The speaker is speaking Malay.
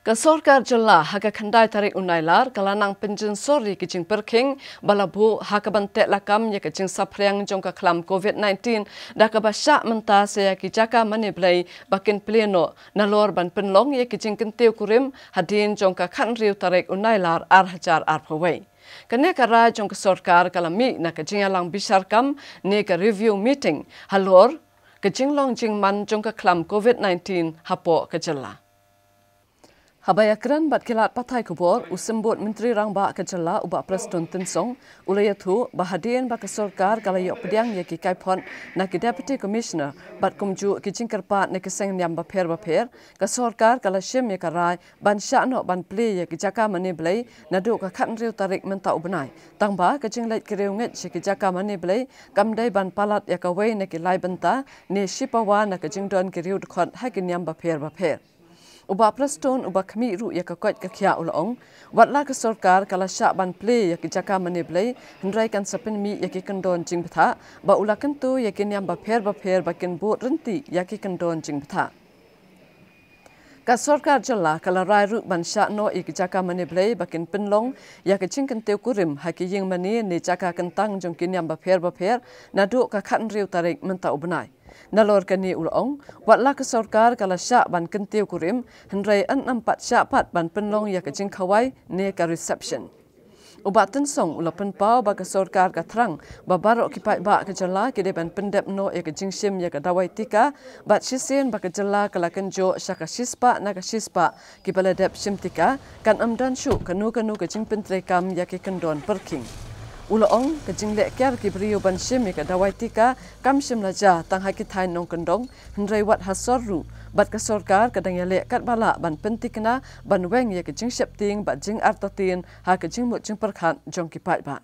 Ka Sorkar jela haka khandai tarik Nailar kalanang penjun sori kicing perking balabu haka bantek lakam ya kicing sapriang jong ka klam Govt-19 da ka basya menta saya ki Jaka ManeBlei bakin pleno nalor ban penlong ya Jingkyntiew Kurim hadin jong ka khanriu tarik Nailar hajar pawai. Kene kara jong ka Sorkar kalami na kicing alang bisarkam ne ka review meeting halor kicing long jingman jong ka klam Govt-19 hapo ka jela. Habayakran bat kilat patai kubor usembut menteri rangba kejala ubak preston tensong ulayatu bahadian bak Sorkar kalayok pediang ya ki kaipon na ki deputy commissioner bat kumju ki jingkerpat ne keseng nyam baper ka Sorkar kalasyem ya karai ban syakno ban plie ya ki Jaka ManeBlei naduh ka khanriu tarik menta ubenai tangba ka jinglait ki reunget ki Jaka ManeBlei kamdai ban palat ya ka wei ne ki lai benta ne shipawa na ka jingdon ki riu dekhot ha ki nyam baper Uba preston uba kami ru ya kakot kakia ulong watla ke Sorkar kala syak ban plie ya ki Jaka ManeBlei hendrai kan sapenmi ya ki kendon jing betha ba ula kentu ya ki nyam baper bakin bot renti ya ki kendon jing betha ka Sorkar jela kala rai ru ban syak no ya ki Jaka ManeBlei bakin penlong ya ki Jingkyntiew Kurim ha ki ying mani ni Jaka kentang jong ki nyam baper naduh ka khanriu tarik menta ubenai Nalor kani ulong watla ke Sorkar kala syak ban Jingkyntiew Kurim hendrai an nampat syak pat ban penlong ya ke jingkawai ne ka reception ubat tensong ula penpau ba ke Sorkar ka terang babarok kipai ba ke jela ke de ban pendep no ya ke jingsim ya ke dawai tika bat sisen ba ke jela kala kenjo syaka sispa na ka sispa ki baladep simtika kan amdan syu kanu ke jingpentrekam ya ke kendon perking Ulong ke jinglek kiar ki beriu ban sim ka dawai tika kam sim laja tang hakitai nong kendong hendrai wat hasorru bat ke Sorkar kadang ya lek kat bala ban pentikna ban weng ya ke jing septing bat jing artatin ha ke jing mut jing perkhat jong ki pai ba